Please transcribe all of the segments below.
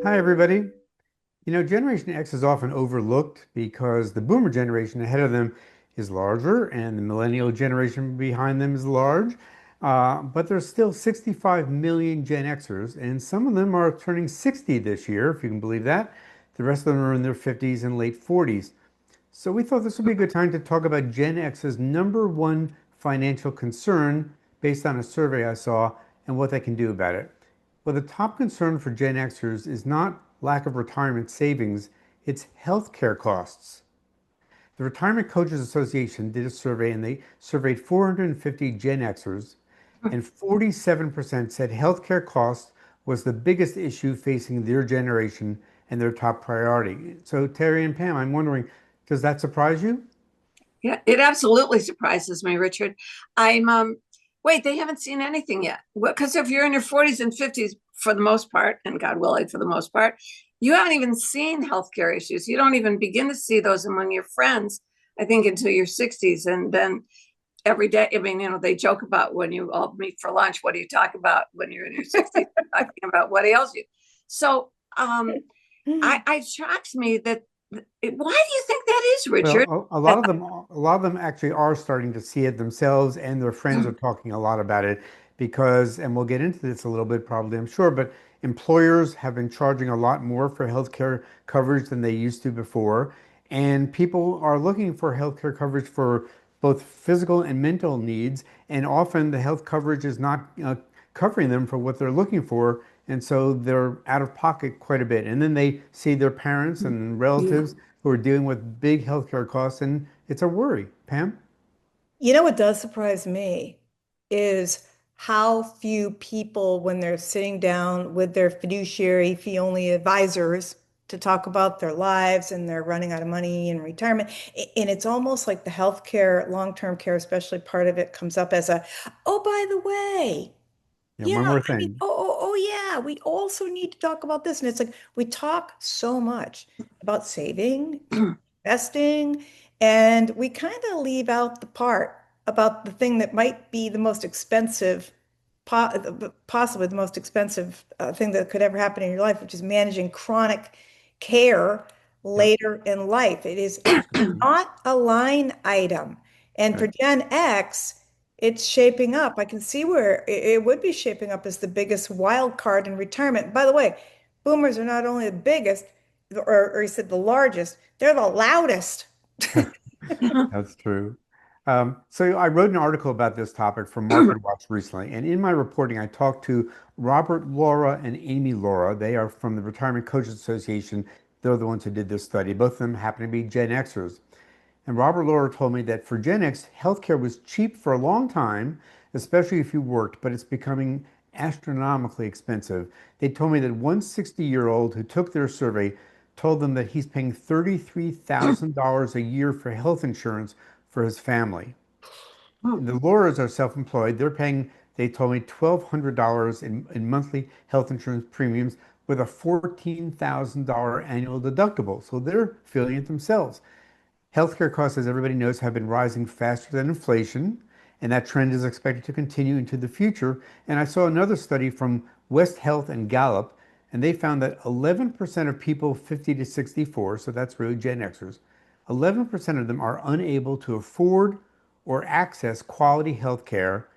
Hi, everybody. Generation X is often overlooked because the boomer generation ahead of them is larger and the millennial generation behind them is large. But there's still 65 million Gen Xers, and some of them are turning 60 this year, if you can believe that. The rest of them are in their 50s and late 40s. So we thought this would be a good time to talk about Gen X's number one financial concern based on a survey I saw and what they can do about it. Well, the top concern for Gen Xers is not lack of retirement savings, it's healthcare costs. The Retirement Coaches Association did a survey and they surveyed 450 Gen Xers, and 47% said healthcare costs was the biggest issue facing their generation and their top priority. So, Terry and Pam, I'm wondering, does that surprise you? Yeah, it absolutely surprises me, Richard. I'm wait, they haven't seen anything yet. Because if you're in your 40s and 50s for the most part, and God willing for the most part, you haven't even seen healthcare issues. You don't even begin to see those among your friends, I think, until your 60s. And then every day, I mean, they joke about when you all meet for lunch, what do you talk about when you're in your 60s? Talking about what ails you. So it shocks me that why do you think that is, Richard? Well, a lot of them actually are starting to see it themselves, and their friends are talking a lot about it because, and we'll get into this a little bit probably, I'm sure, but employers have been charging a lot more for healthcare coverage than they used to before, and people are looking for healthcare coverage for both physical and mental needs, and often the health coverage is not, covering them for what they're looking for, and so they're out of pocket quite a bit. And then they see their parents and Yeah. relatives who are dealing with big healthcare costs, and it's a worry. Pam? You know what does surprise me is how few people, when they're sitting down with their fiduciary fee-only advisors to talk about their lives and they're running out of money in retirement, and it's almost like the healthcare, long-term care, especially part of it comes up as oh, by the way, Yeah, yeah, one more I mean, thing. oh, yeah, we also need to talk about this. And it's like we talk so much about saving, investing, and we kind of leave out the part about the thing that might be the most expensive, possibly the most expensive thing that could ever happen in your life, which is managing chronic care Yep. later in life. It is not a line item. And for Right. Gen X, it's shaping up. I can see where it would be shaping up as the biggest wild card in retirement. By the way, boomers are not only the biggest, or you said the largest, they're the loudest. That's true. So I wrote an article about this topic for Market Watch recently, and in my reporting, I talked to Robert Laura and Amy Laura. They are from the Retirement Coaches Association. They're the ones who did this study. Both of them happen to be Gen Xers. And Robert Laura told me that for Gen X, healthcare was cheap for a long time, especially if you worked, but it's becoming astronomically expensive. They told me that one 60-year-old who took their survey told them that he's paying $33,000 a year for health insurance for his family. And the Lauras are self-employed. They're paying, they told me, $1,200 in monthly health insurance premiums with a $14,000 annual deductible. So they're feeling it themselves. Healthcare costs, as everybody knows, have been rising faster than inflation, and that trend is expected to continue into the future. And I saw another study from West Health and Gallup, and they found that 11% of people 50 to 64, so that's really Gen Xers, 11% of them are unable to afford or access quality health care,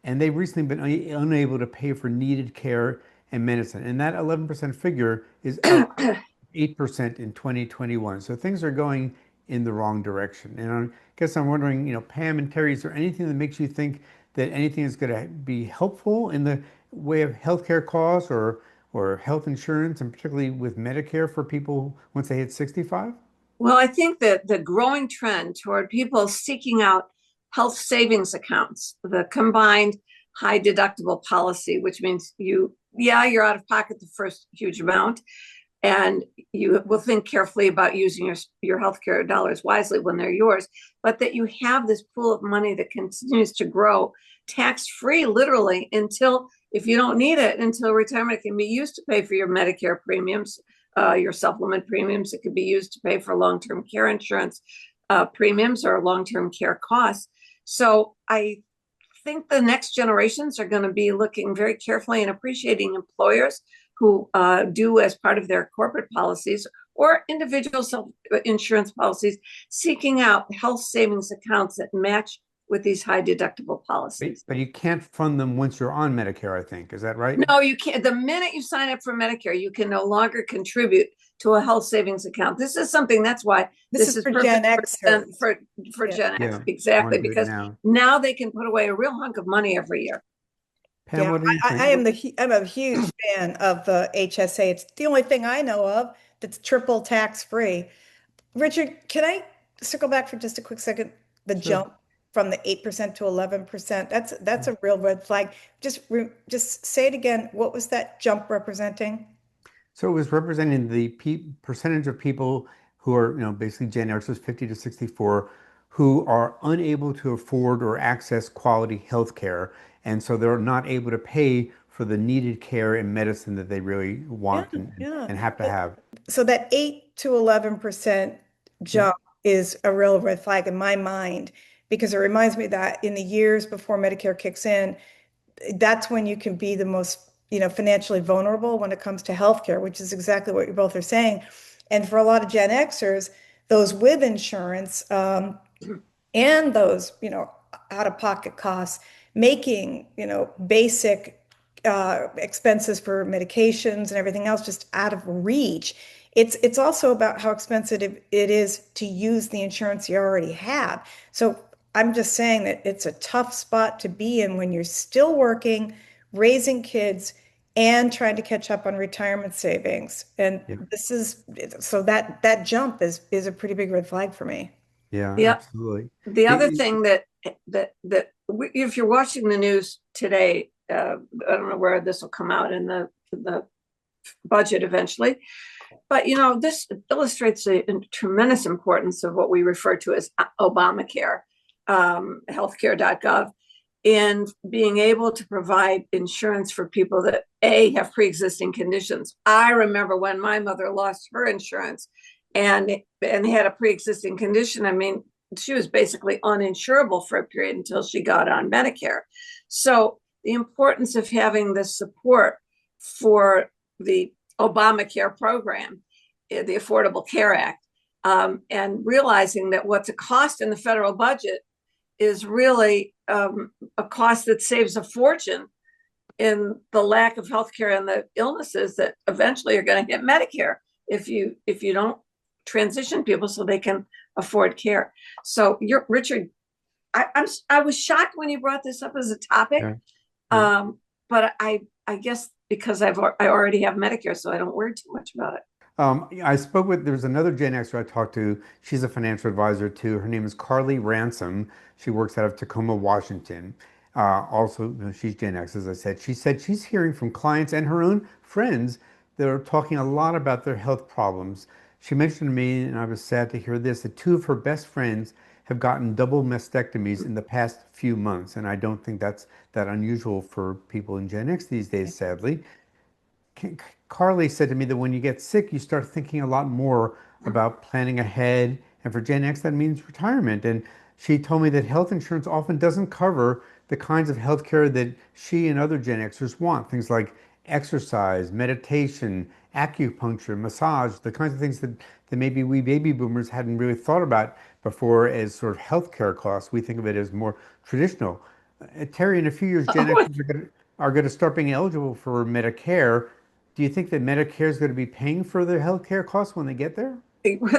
and they've recently been unable to pay for needed care and medicine. And that 11% figure is up 8% in 2021. So things are going in the wrong direction. And I guess I'm wondering, Pam and Terry, is there anything that makes you think that anything is going to be helpful in the way of healthcare costs or health insurance, and particularly with Medicare for people once they hit 65? Well, I think that the growing trend toward people seeking out health savings accounts, the combined high deductible policy, which means you're out of pocket the first huge amount, and you will think carefully about using your healthcare dollars wisely when they're yours, but that you have this pool of money that continues to grow tax free, literally, until if you don't need it, until retirement, it can be used to pay for your Medicare premiums, your supplement premiums. It could be used to pay for long term care insurance premiums or long term care costs. So I think the next generations are going to be looking very carefully and appreciating employers who do as part of their corporate policies or individual self-insurance policies, seeking out health savings accounts that match with these high deductible policies. But you can't fund them once you're on Medicare, I think. Is that right? No, you can't. The minute you sign up for Medicare, you can no longer contribute to a health savings account. This is something, that's why This is for Gen Xers. For Yeah. Gen X, Yeah, exactly, want to do it because now. now they can put away a real hunk of money every year. Pam, Yeah, what do you think? I'm a huge fan of the HSA. It's the only thing I know of that's triple tax free. Richard, can I circle back for just a quick second? The Sure. jump from the 8% to 11%. That's a real red flag. Just say it again. What was that jump representing? So it was representing the percentage of people who are, basically Gen Xers, 50 to 64, who are unable to afford or access quality health care. And so they're not able to pay for the needed care and medicine that they really Yeah, want yeah. and have to have. So that 8 to 11% Yeah. jump is a real red flag in my mind because it reminds me that in the years before Medicare kicks in, that's when you can be the most, financially vulnerable when it comes to healthcare, which is exactly what you both are saying. And for a lot of Gen Xers, those with insurance, and those, out-of-pocket costs, making, basic expenses for medications and everything else just out of reach. It's also about how expensive it is to use the insurance you already have. So I'm just saying that it's a tough spot to be in when you're still working, raising kids, and trying to catch up on retirement savings. And Yeah. so that jump is a pretty big red flag for me. Yeah, Yeah. absolutely. The other thing if you're watching the news today, I don't know where this will come out in the budget eventually, but this illustrates the tremendous importance of what we refer to as Obamacare, healthcare.gov, in being able to provide insurance for people that have pre-existing conditions. I remember when my mother lost her insurance and had a pre-existing condition. I mean, she was basically uninsurable for a period until she got on Medicare. So the importance of having the support for the Obamacare program, the Affordable Care Act, and realizing that what's a cost in the federal budget is really a cost that saves a fortune in the lack of healthcare and the illnesses that eventually are going to hit Medicare if you don't transition people so they can afford care. So Richard, I was shocked when you brought this up as a topic, but I guess because I already have Medicare, so I don't worry too much about it. There's another Gen Xer I talked to. She's a financial advisor too. Her name is Carly Ransom. She works out of Tacoma, Washington. Also, she's Gen X, as I said. She said she's hearing from clients and her own friends that are talking a lot about their health problems. She mentioned to me, and I was sad to hear this, that two of her best friends have gotten double mastectomies in the past few months. And I don't think that's that unusual for people in Gen X these days, sadly. Carly said to me that when you get sick, you start thinking a lot more about planning ahead. And for Gen X, that means retirement. And she told me that health insurance often doesn't cover the kinds of health care that she and other Gen Xers want. Things like exercise, meditation, acupuncture, massage, the kinds of things that maybe we baby boomers hadn't really thought about before as sort of healthcare costs. We think of it as more traditional. Terry, in a few years, Gen Xers are going to start being eligible for Medicare. Do you think that Medicare is going to be paying for their healthcare costs when they get there?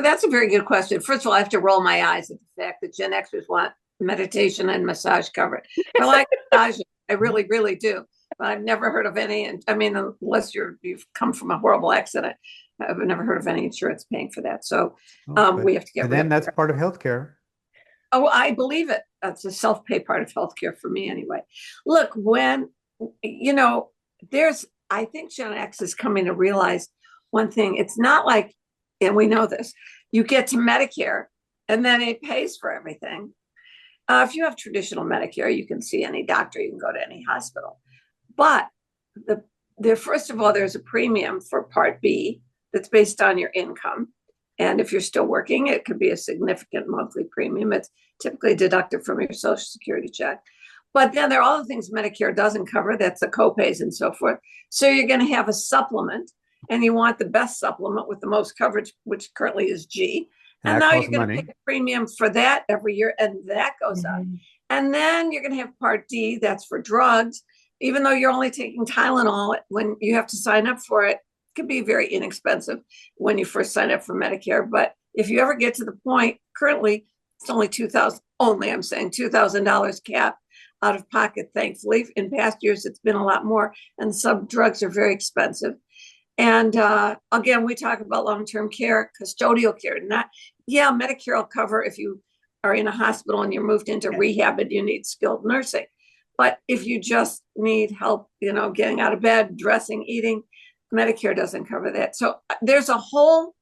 That's a very good question. First of all, I have to roll my eyes at the fact that Gen Xers want meditation and massage covered. I like massage. I really, really do. But I've never heard of any. And I mean, unless you've come from a horrible accident, I've never heard of any insurance paying for that. So we have to get rid of it. That's part of healthcare. Oh, I believe it. That's a self-pay part of healthcare for me anyway. Look, when, I think Gen X is coming to realize one thing. It's not like, and we know this, you get to Medicare and then it pays for everything. If you have traditional Medicare, you can see any doctor, you can go to any hospital. But first of all, there's a premium for Part B that's based on your income. And if you're still working, it could be a significant monthly premium. It's typically deducted from your Social Security check. But then there are all the things Medicare doesn't cover. That's the copays and so forth. So you're going to have a supplement, and you want the best supplement with the most coverage, which currently is G. And And that now costs you're going to money. pay a premium for that every year, and that goes up. And then you're going to have Part D, that's for drugs. Even though you're only taking Tylenol, when you have to sign up for it, it can be very inexpensive when you first sign up for Medicare. But if you ever get to the point, currently it's only $2,000 cap out of pocket. Thankfully, in past years it's been a lot more, and some drugs are very expensive. And again, we talk about long-term care, custodial care. Not, yeah, Medicare will cover if you are in a hospital and you're moved into rehab and you need skilled nursing. But if you just need help, getting out of bed, dressing, eating, Medicare doesn't cover that. So there's a whole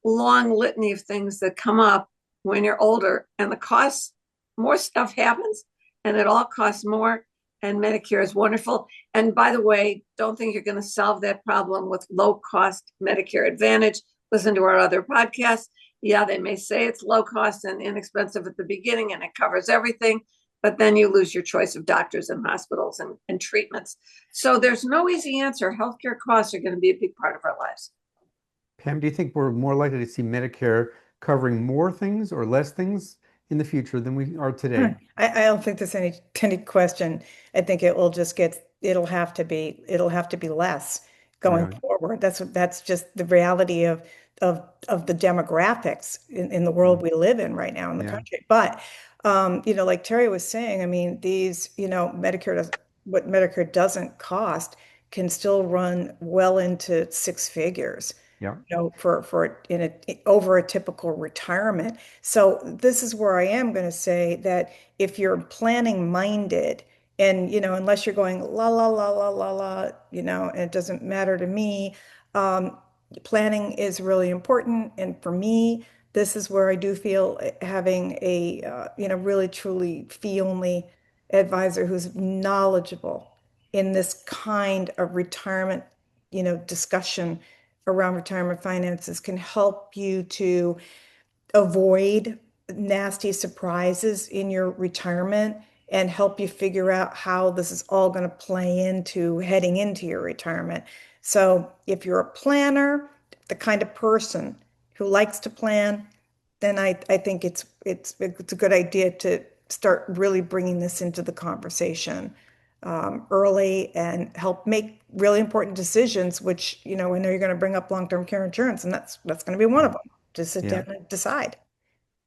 long litany of things that come up when you're older, and the costs, more stuff happens, and it all costs more. And Medicare is wonderful. And by the way, don't think you're going to solve that problem with low cost Medicare Advantage. Listen to our other podcasts. Yeah, they may say it's low cost and inexpensive at the beginning and it covers everything, but then you lose your choice of doctors and hospitals and treatments. So there's no easy answer. Healthcare costs are going to be a big part of our lives. Pam, do you think we're more likely to see Medicare covering more things or less things in the future than we are today? I don't think there's any question. I think it'll have to be less going forward. That's just the reality of the demographics in the world we live in right now in the country. But like Terry was saying, I mean, these, what Medicare doesn't cost can still run well into six figures. Yeah. Over a typical retirement. So this is where I am going to say that if you're planning minded, and unless you're going la la la la la la, and it doesn't matter to me, planning is really important. And for me, this is where I do feel having a really truly fee-only advisor who's knowledgeable in this kind of retirement, discussion around retirement finances can help you to avoid nasty surprises in your retirement and help you figure out how this is all going to play into heading into your retirement. So if you're a planner, the kind of person who likes to plan, then I think it's a good idea to start really bringing this into the conversation early and help make really important decisions, which, I know you're going to bring up long-term care insurance, and that's going to be one of them. Just sit down and decide.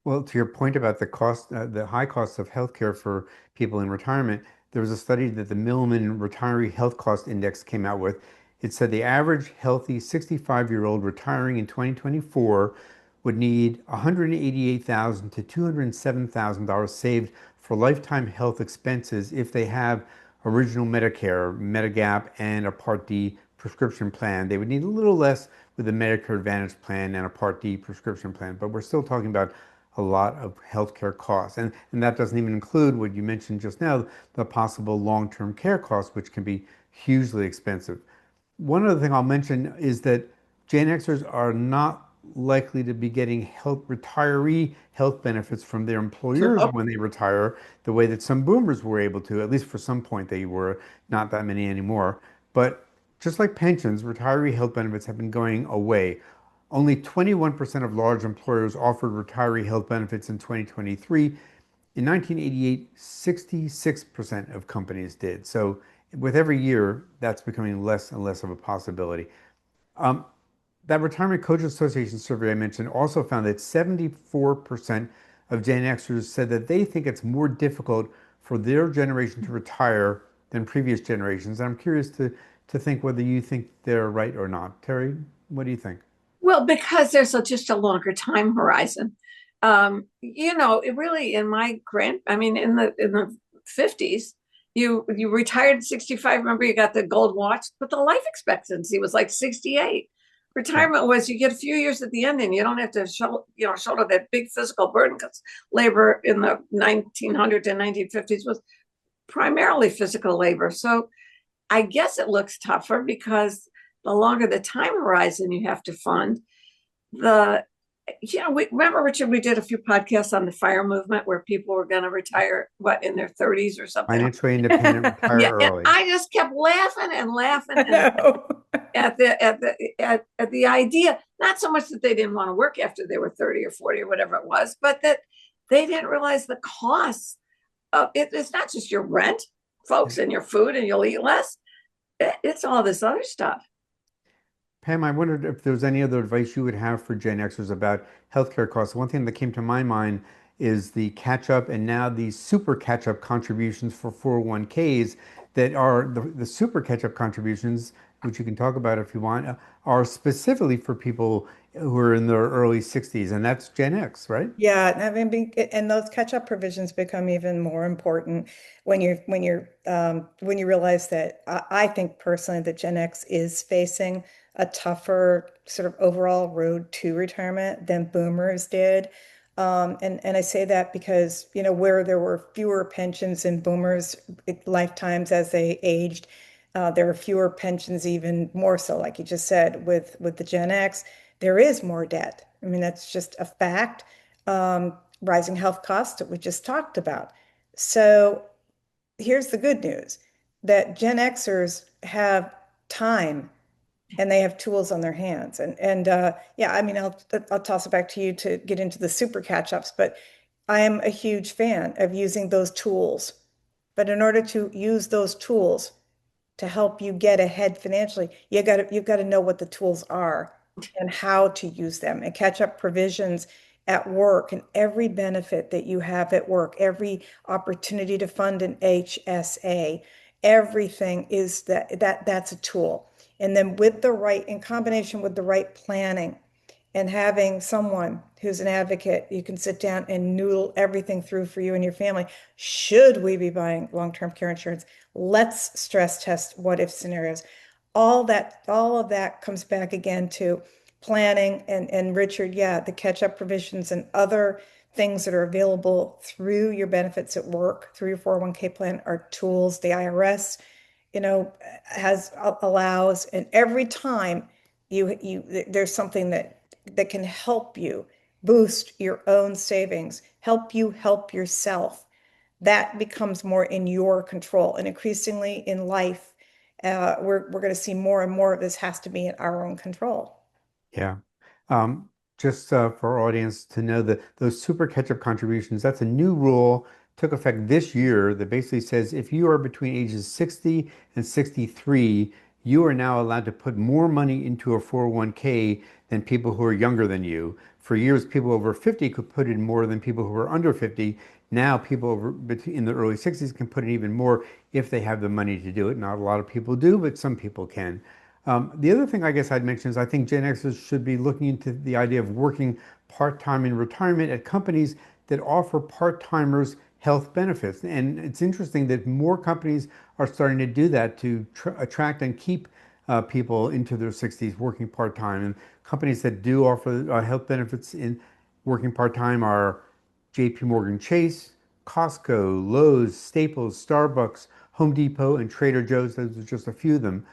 Well, to your point about the cost, the high cost of healthcare for people in retirement, there was a study that the Milliman Retiree Health Cost Index came out with. It said the average healthy 65-year-old retiring in 2024 would need $188,000 to $207,000 saved for lifetime health expenses if they have original Medicare, Medigap, and a Part D prescription plan. They would need a little less with a Medicare Advantage plan and a Part D prescription plan, but we're still talking about a lot of healthcare costs. And that doesn't even include what you mentioned just now, the possible long-term care costs, which can be hugely expensive. One other thing I'll mention is that Gen Xers are not likely to be getting retiree health benefits from their employers when they retire, the way that some boomers were able to, at least for some point they were, not that many anymore. But just like pensions, retiree health benefits have been going away. Only 21% of large employers offered retiree health benefits in 2023. In 1988, 66% of companies did. So with every year, that's becoming less and less of a possibility. That Retirement Coaches Association survey I mentioned also found that 74% of Gen Xers said that they think it's more difficult for their generation to retire than previous generations. And I'm curious to think whether you think they're right or not. Terry, what do you think? Well, because there's just a longer time horizon. It really in in the 50s, you retired at 65. Remember, you got the gold watch, but the life expectancy was like 68. Retirement was you get a few years at the end and you don't have to shoulder that big physical burden, because labor in the 1900s and 1950s was primarily physical labor. So I guess it looks tougher because the longer the time horizon you have to fund, the we remember, Richard, we did a few podcasts on the FIRE movement where people were going to retire, in their 30s or something. Financially independent, retire Yeah, and early. I just kept laughing and laughing I know. at the idea, not so much that they didn't want to work after they were 30 or 40 or whatever it was, but that they didn't realize the costs of it. It's not just your rent, folks, and your food, and you'll eat less. It's all this other stuff. Pam, I wondered if there was any other advice you would have for Gen Xers about healthcare costs. One thing that came to my mind is the catch-up and now these super catch-up contributions for 401ks that are the super catch-up contributions, which you can talk about if you want, are specifically for people who are in their early 60s, and that's Gen X, right? Yeah, I mean, and those catch-up provisions become even more important when you realize that I think personally that Gen X is facing a tougher sort of overall road to retirement than Boomers did. And I say that because, where there were fewer pensions in Boomers' lifetimes as they aged, there were fewer pensions, even more so, like you just said, with the Gen X, there is more debt. I mean, that's just a fact. Rising health costs that we just talked about. So here's the good news that Gen Xers have time and they have tools on their hands. And yeah, I mean, I'll toss it back to you to get into the super catch-ups, but I am a huge fan of using those tools. But in order to use those tools to help you get ahead financially, you've got to know what the tools are and how to use them and catch up provisions at work and every benefit that you have at work, every opportunity to fund an HSA, everything is that's a tool. And then in combination with the right planning and having someone who's an advocate, you can sit down and noodle everything through for you and your family. Should we be buying long-term care insurance? Let's stress test what if scenarios. All of that comes back again to planning and Richard, yeah, the catch-up provisions and other things that are available through your benefits at work, through your 401k plan are tools. The IRS, allows, and every time there's something that can help you boost your own savings, help you help yourself. That becomes more in your control. And increasingly in life, we're going to see more and more of this has to be in our own control. Yeah. Just for our audience to know that those super catch-up contributions, that's a new rule, took effect this year that basically says if you are between ages 60 and 63, you are now allowed to put more money into a 401k than people who are younger than you. For years, people over 50 could put in more than people who are under 50. Now, people in the early 60s can put in even more if they have the money to do it. Not a lot of people do, but some people can. The other thing I guess I'd mention is I think Gen Xers should be looking into the idea of working part-time in retirement at companies that offer part-timers health benefits. And it's interesting that more companies are starting to do that to attract and keep people into their 60s working part-time. And companies that do offer health benefits in working part-time are JP Morgan Chase, Costco, Lowe's, Staples, Starbucks, Home Depot, and Trader Joe's. Those are just a few of them.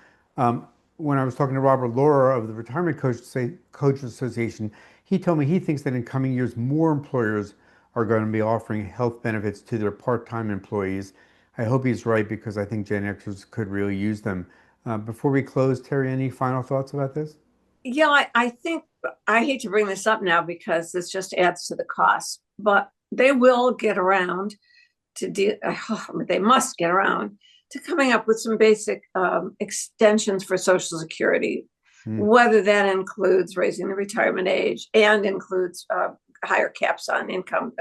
When I was talking to Robert Laura of the Retirement Coaches Association, he told me he thinks that in coming years, more employers are going to be offering health benefits to their part-time employees. I hope he's right because I think Gen Xers could really use them. Before we close, Terry, any final thoughts about this? Yeah, I think I hate to bring this up now because this just adds to the cost, but they will get around they must get around to coming up with some basic extensions for Social Security, whether that includes raising the retirement age and includes higher caps on income,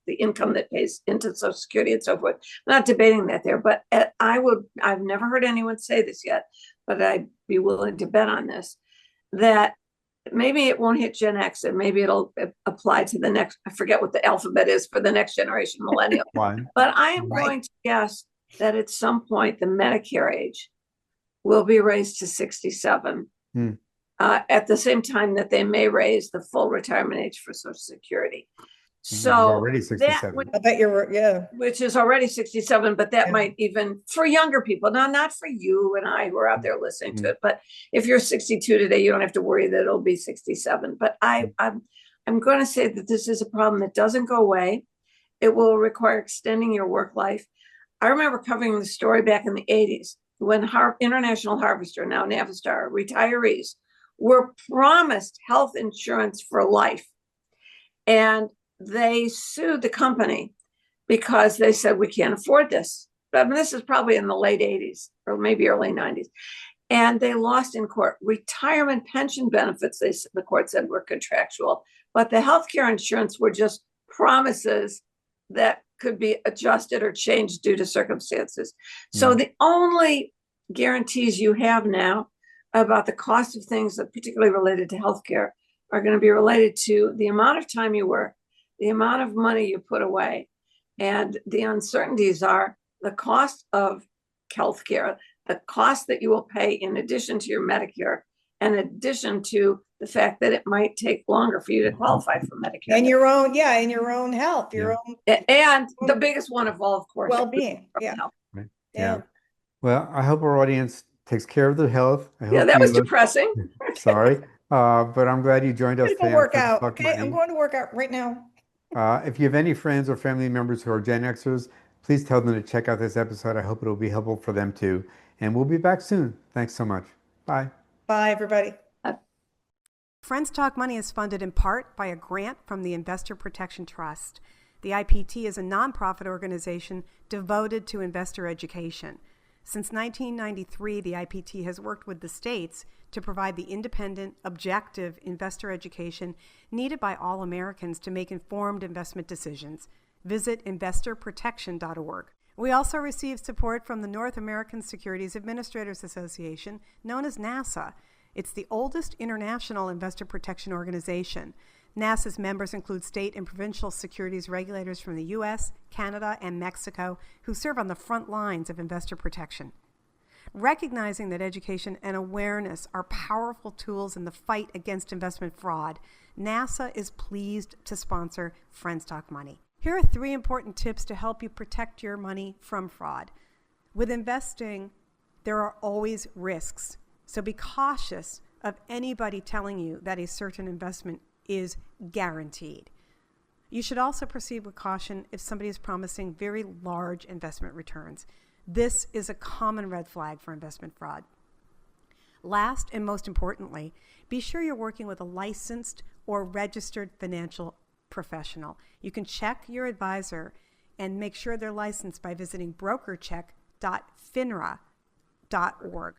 the income that pays into Social Security and so forth. I'm not debating that there, but I've never heard anyone say this yet, but I'd be willing to bet on this, that maybe it won't hit Gen X and maybe it'll apply to the next, I forget what the alphabet is for the next generation, millennial. But I am going to guess that at some point the Medicare age will be raised to 67 at the same time that they may raise the full retirement age for Social Security. So already 67. I bet yeah. Which is already 67, but that might even for younger people. Now, not for you and I who are out there listening to it, but if you're 62 today, you don't have to worry that it'll be 67. But I'm I'm going to say that this is a problem that doesn't go away. It will require extending your work life. I remember covering the story back in the 80s when International Harvester, now Navistar, retirees were promised health insurance for life. And they sued the company because they said, we can't afford this. But I mean, this is probably in the late 80s or maybe early 90s. And they lost in court. Retirement pension benefits, the court said, were contractual, but the healthcare insurance were just promises that could be adjusted or changed due to circumstances. So the only guarantees you have now about the cost of things that particularly related to healthcare are going to be related to the amount of time you work, the amount of money you put away, and the uncertainties are the cost of healthcare, the cost that you will pay in addition to your Medicare, in addition to the fact that it might take longer for you to qualify for Medicare. And your own, and your own health, your own and the biggest one of all, of course, well-being. Yeah. Right. Yeah. Well, I hope our audience takes care of their health. I hope that was depressing. Sorry, but I'm glad you joined us I'm today. going to work out. Okay, I'm going to work out right now. If you have any friends or family members who are Gen Xers, please tell them to check out this episode. I hope it will be helpful for them too. And we'll be back soon. Thanks so much. Bye. Bye, everybody. Friends Talk Money is funded in part by a grant from the Investor Protection Trust. The IPT is a nonprofit organization devoted to investor education. Since 1993, the IPT has worked with the states to provide the independent, objective investor education needed by all Americans to make informed investment decisions. Visit investorprotection.org. We also receive support from the North American Securities Administrators Association, known as NASA. It's the oldest international investor protection organization. NASA's members include state and provincial securities regulators from the U.S., Canada, and Mexico who serve on the front lines of investor protection. Recognizing that education and awareness are powerful tools in the fight against investment fraud, NASA is pleased to sponsor Friends Talk Money. Here are 3 important tips to help you protect your money from fraud. With investing, there are always risks. So be cautious of anybody telling you that a certain investment is guaranteed. You should also proceed with caution if somebody is promising very large investment returns. This is a common red flag for investment fraud. Last and most importantly, be sure you're working with a licensed or registered financial professional. You can check your advisor and make sure they're licensed by visiting brokercheck.finra.org.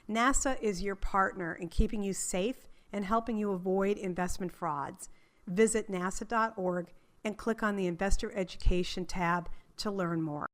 NASA is your partner in keeping you safe and helping you avoid investment frauds. Visit nasa.org and click on the Investor Education tab to learn more.